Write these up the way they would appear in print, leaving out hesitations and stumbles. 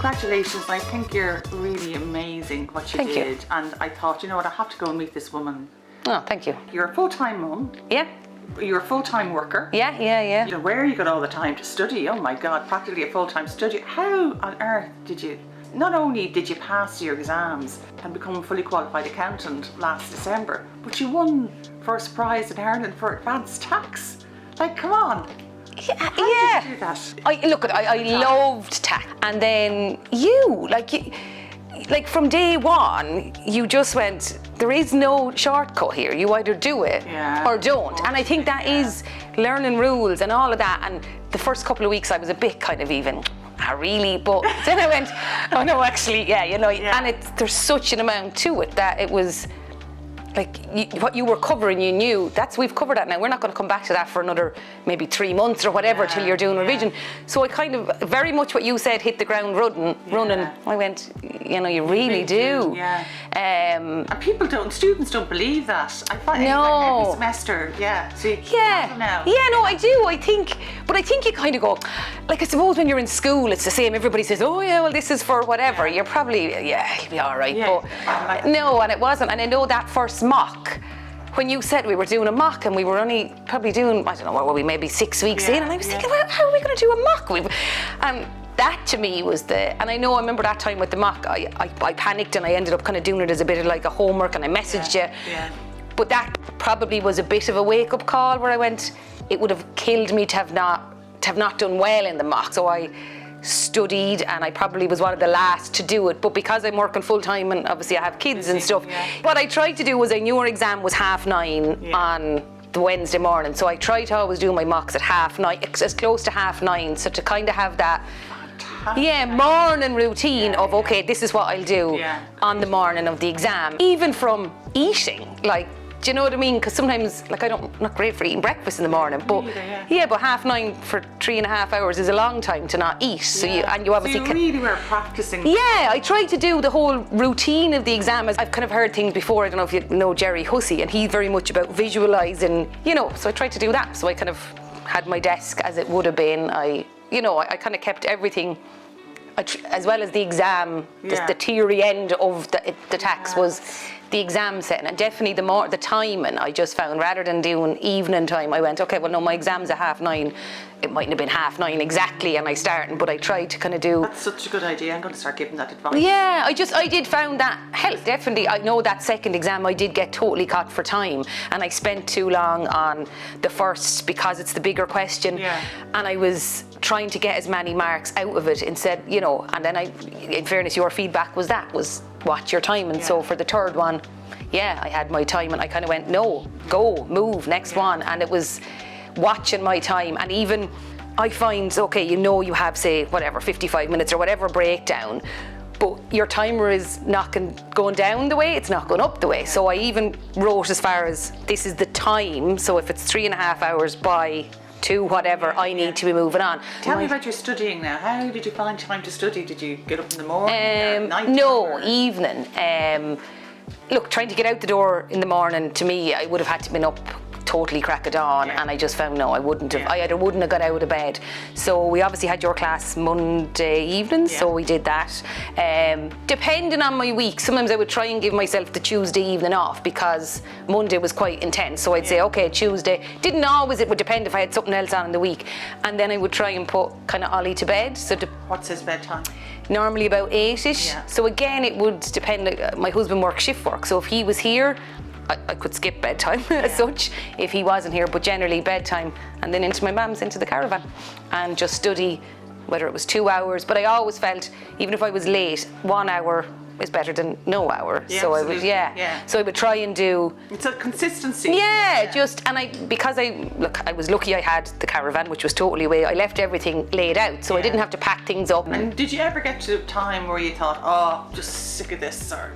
congratulations. I think you're really amazing what you did. And I thought, you know what, I have to go and meet this woman. Oh, thank you. You're a full-time mum. Yeah. You're a full-time worker. Yeah. You know, where you got all the time to study? Oh my God, practically a full-time study. How on earth did you, not only did you pass your exams and become a fully qualified accountant last December, but you won first prize in Ireland for advanced tax. Like, come on. How did you do that? I loved tax. And then like from day one, you just went, there is no shortcut here. You either do it or don't. And I think that is learning rules and all of that. And the first couple of weeks I was a bit kind of even, really? But then I went, oh no, actually, and there's such an amount to it that it was, like what you were covering, you knew we've covered that now. We're not going to come back to that for another maybe 3 months or whatever till you're doing revision. So I kind of very much what you said, hit the ground running. I went, you really do. And students don't believe that. I find every semester. So I do. I think you kind of go, like I suppose when you're in school, it's the same. Everybody says, oh yeah, well this is for whatever. You're probably you'll be all right. But no, and it wasn't. And I know that first mock, when you said we were doing a mock and we were only probably doing, I don't know, what were we, maybe 6 weeks in, and I was thinking, well, how are we going to do a mock? And that to me was and I remember that time with the mock, I panicked and I ended up kind of doing it as a bit of like a homework, and I messaged you. But that probably was a bit of a wake-up call where I went, it would have killed me to have not done well in the mock. So I studied, and I probably was one of the last to do it, but because I'm working full-time and obviously I have kids and stuff, what I tried to do was, I knew our exam was 9:30 on the Wednesday morning, so I tried to always do my mocks at 9:30, as close to 9:30, so to kind of have that morning routine of, okay, this is what I'll do on the morning of the exam. Even from eating, like, do you know what I mean? Because sometimes, like, I'm not great for eating breakfast in the morning, but but 9:30 for 3.5 hours is a long time to not eat. So you obviously really were practicing. I tried to do the whole routine of the exam. I've kind of heard things before. I don't know if you know Jerry Hussey, and he's very much about visualising. So I tried to do that. So I kind of had my desk as it would have been. I kind of kept everything. As well as the exam, the theory end of the tax was the exam setting, and definitely the timing. I just found, rather than doing evening time, I went, okay, well no, my exam's at 9:30. It mightn't have been 9:30 exactly, and I started, but I tried to kind of do. That's such a good idea. I'm going to start giving that advice. Yeah, I did found that helped definitely. I know that second exam I did get totally caught for time, and I spent too long on the first because it's the bigger question, and I was trying to get as many marks out of it instead, and then in fairness, your feedback was watch your time, and so for the third one, I had my time, and I kind of went, no, go, move, next one, and it was watching my time. And even I find, okay, you have, say, whatever, 55 minutes or whatever breakdown, but your timer is not going down the way, it's not going up the way. So I even wrote as far as, this is the time, so if it's 3.5 hours by 2 whatever, I need to be moving on. Tell me about your studying now. How did you find time to study? Did you get up in the morning or night? No, evening. Look, trying to get out the door in the morning, to me, I would have had to been up totally crack of dawn, and I just found, no, I wouldn't have. I either wouldn't have got out of bed. So we obviously had your class Monday evening, so we did that. Depending on my week, sometimes I would try and give myself the Tuesday evening off because Monday was quite intense. So I'd say, okay, Tuesday. Didn't always, it would depend if I had something else on in the week. And then I would try and put kind of Ollie to bed. So what's his bedtime? Normally about 8ish. So again, it would depend. My husband works shift work, so if he was here, I could skip bedtime as such if he wasn't here, but generally bedtime, and then into my mum's, into the caravan, and just study, whether it was 2 hours. But I always felt, even if I was late, 1 hour is better than no hour. So absolutely. So I would try and do. It's a consistency. Because I was lucky I had the caravan, which was totally away. I left everything laid out, so I didn't have to pack things up. And did you ever get to a time where you thought, oh, I'm just sick of this, or?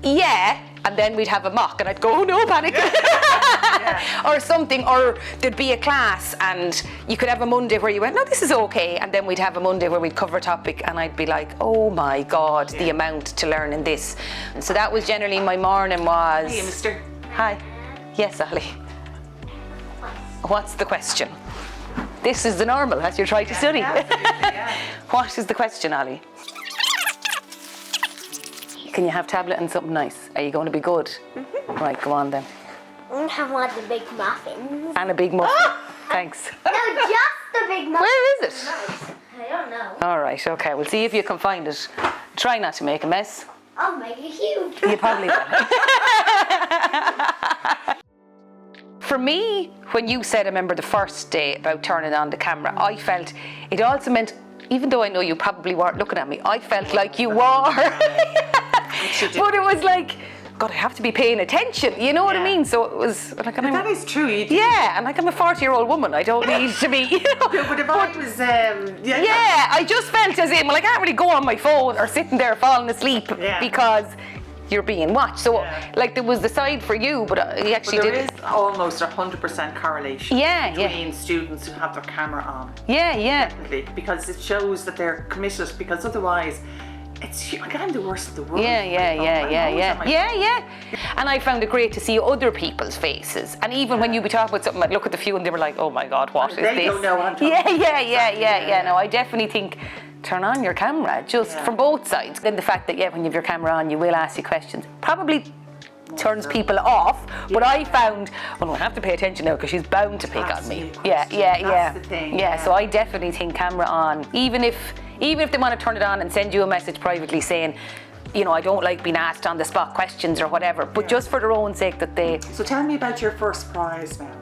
Yeah, and then we'd have a mock and I'd go, oh no, panic. Or something, or there'd be a class and you could have a Monday where you went, no, this is okay, and then we'd have a Monday where we'd cover a topic and I'd be like, oh my God, the amount to learn in this. And so that was generally my morning was... Hey, mister. Hi. Yes, Ali. What's the question? This is the normal as you're trying to study. What is the question, Ali? Can you have tablet and something nice? Are you going to be good? Right, go on then. I'm going to have one of the big muffins. And a big muffin. Thanks. No, just the big muffins. Where is it? I don't know. All right, okay. We'll see if you can find it. Try not to make a mess. I'll make it huge. You probably will. For me, when you said, I remember the first day about turning on the camera, I felt it also meant, even though I know you probably weren't looking at me, I felt like you were. But it was like, God, I have to be paying attention. You know what I mean? So it was like, That is true. yeah, and like I'm a 40-year-old woman, I don't need to be. You know, Yeah, but if I was, yeah, I just felt as in, well, I can't really go on my phone or sitting there falling asleep because you're being watched. So, like, there was the side for you, but you actually there did. is almost 100% correlation between students who have their camera on. Yeah. Definitely, because it shows that they're committed. Because otherwise, it's like I'm the worst of the world. Yeah. And I found it great to see other people's faces. And even when you be talking about something, I'd look at the few and they were like, "Oh my God, what is this?" They don't know what I'm talking about. Yeah. No, I definitely think turn on your camera, just from both sides. Then the fact that when you have your camera on, you will ask you questions. Probably turns people off, but I found, well, I have to pay attention now because she's bound to pick on me. That's the thing. So I definitely think camera on, even if they want to turn it on and send you a message privately saying, you know, I don't like being asked on the spot questions or whatever, but just for their own sake that they. So tell me about your first prize now.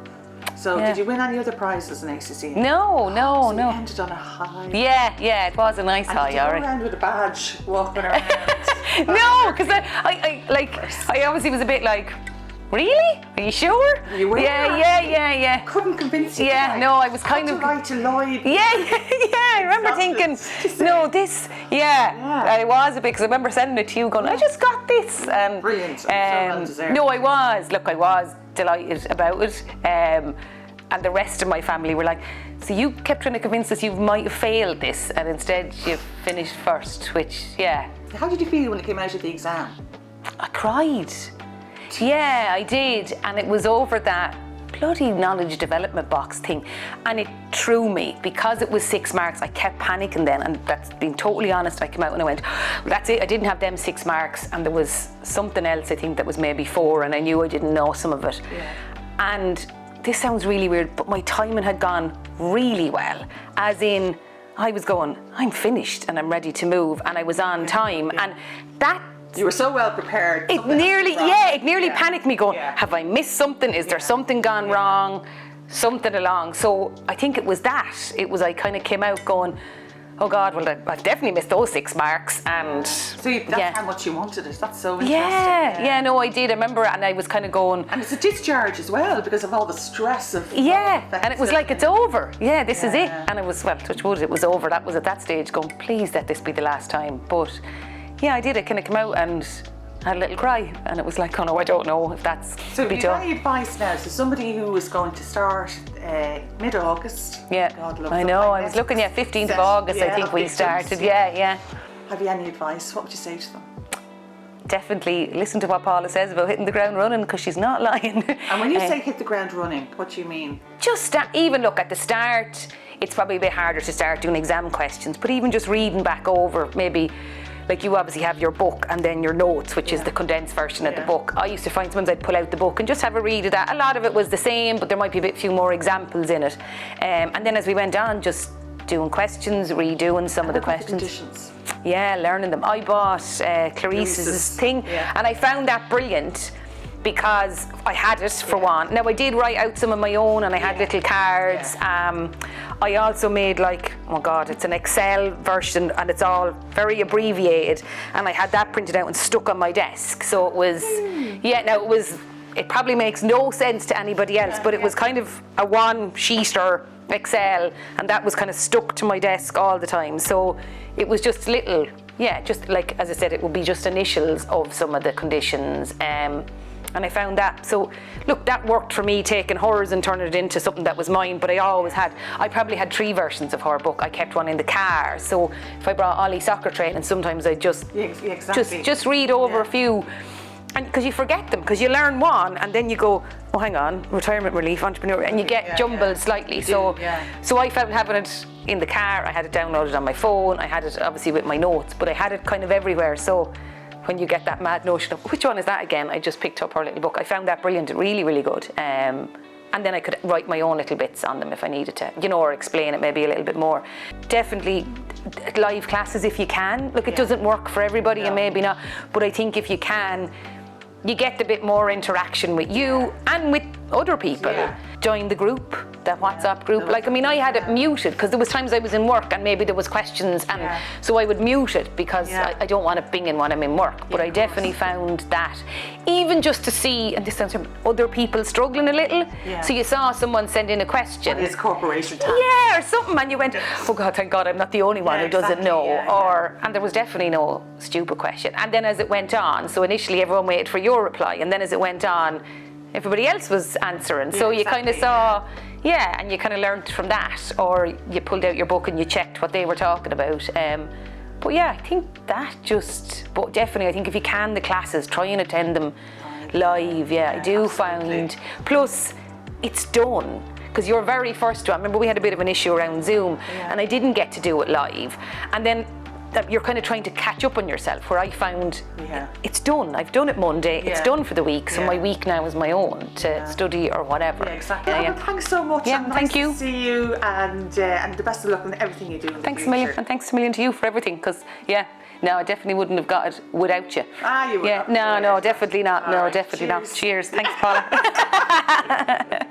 So did you win any other prizes in ACCA? No. You ended on a high. Yeah, it was a nice high, Did you go around with a badge walking around? No, because I obviously was a bit like, really? Are you sure? You were? Yeah. Couldn't convince you. Yeah, no, I was kind of. Right to lie. Yeah. I remember thinking, no, this. I was a bit because I remember sending it to you, going, I just got this. And brilliant. So well deserved. No, I was. Look, I was delighted about it. And the rest of my family were like, so you kept trying to convince us you might have failed this, and instead you finished first, which, How did you feel when it came out of the exam? I cried. Yeah, I did. And it was over that bloody knowledge development box thing. And it threw me because it was 6 marks. I kept panicking then. And that's being totally honest. I came out and I went, well, that's it. I didn't have them 6 marks. And there was something else, I think, that was maybe 4. And I knew I didn't know some of it. Yeah. And this sounds really weird, but my timing had gone really well. As in, I was going, I'm finished and I'm ready to move. And I was on time. And that. You were so well prepared. It nearly panicked me going, have I missed something? Is there something gone wrong? Something along. So I think it was that. It was, I kind of came out going, oh God, well, I've definitely missed those 6 marks. And so that's how much you wanted it. That's so interesting. No, I did. I remember, and I was kind of going. And it's a discharge as well because of all the stress of. And it was like, it's over. This is it. And it was, well, touch wood, it was over. That was at that stage going, please let this be the last time. But I did. I kind of came out and had a little cry, and it was like, oh no, I don't know if that's so be you done. any advice now? So somebody who was going to start mid-August. God love I know. I was looking at 15th of August. I think we started. Yeah. Have you any advice? What would you say to them? Definitely listen to what Paula says about hitting the ground running, because she's not lying. And when you say hit the ground running, what do you mean? Just even look at the start. It's probably a bit harder to start doing exam questions, but even just reading back over, maybe. Like, you obviously have your book and then your notes, which is the condensed version of the book. I used to find sometimes I'd pull out the book and just have a read of that. A lot of it was the same, but there might be a few more examples in it. And then as we went on, just doing questions, redoing some of the questions. Conditions. Yeah, learning them. I bought Clarice's thing, and I found that brilliant because I had it for one. Now, I did write out some of my own, and I had little cards. I also made, like, oh God, it's an Excel version, and it's all very abbreviated, and I had that printed out and stuck on my desk. So it was, it probably makes no sense to anybody else, but it was kind of a one-sheeter Excel, and that was kind of stuck to my desk all the time. So it was just little, just like, as I said, it would be just initials of some of the conditions. And I found that. So, look, that worked for me, taking hers and turning it into something that was mine. But I probably had 3 versions of her book. I kept one in the car. So if I brought Ollie soccer training, sometimes I'd just read over a few. And because you forget them, because you learn one and then you go, oh, hang on, retirement relief, entrepreneur, and you get jumbled slightly. So I felt having it in the car, I had it downloaded on my phone, I had it obviously with my notes, but I had it kind of everywhere. So when you get that mad notion of, which one is that again? I just picked up her little book. I found that brilliant, really, really good. And then I could write my own little bits on them if I needed to, you know, or explain it maybe a little bit more. Definitely live classes if you can. Look, it doesn't work for everybody and maybe not, but I think if you can, you get a bit more interaction with you and with other people. Join the group, that WhatsApp group. Like, I mean, I had it muted because there was times I was in work and maybe there was questions, and so I would mute it because I don't want it binging when I'm in work. But I definitely found that, even just to see, and this sounds other people struggling a little. So you saw someone send in a question. What is corporation tax? Yeah, or something, and you went, oh God, thank God I'm not the only one who doesn't know. And there was definitely no stupid question. And then as it went on, so initially everyone waited for your reply, and then as it went on, everybody else was answering. So you kind of saw, and you kind of learned from that, or you pulled out your book and you checked what they were talking about. But yeah, I think that but definitely, I think if you can, the classes, try and attend them live. I do find, plus it's done. Because your very first one, I remember we had a bit of an issue around Zoom, and I didn't get to do it live. And then that you're kind of trying to catch up on yourself, where I found it's done. I've done it Monday, it's done for the week, so my week now is my own to study or whatever. Yeah, exactly. Well, thanks so much. Yeah, and thank nice you. to see you, and the best of luck in everything you do in Thanks the a million, future. and thanks a million to you for everything, because no, I definitely wouldn't have got it without you. You would not. No, definitely not. All No, right. definitely not. Cheers. Cheers. Thanks, Paula.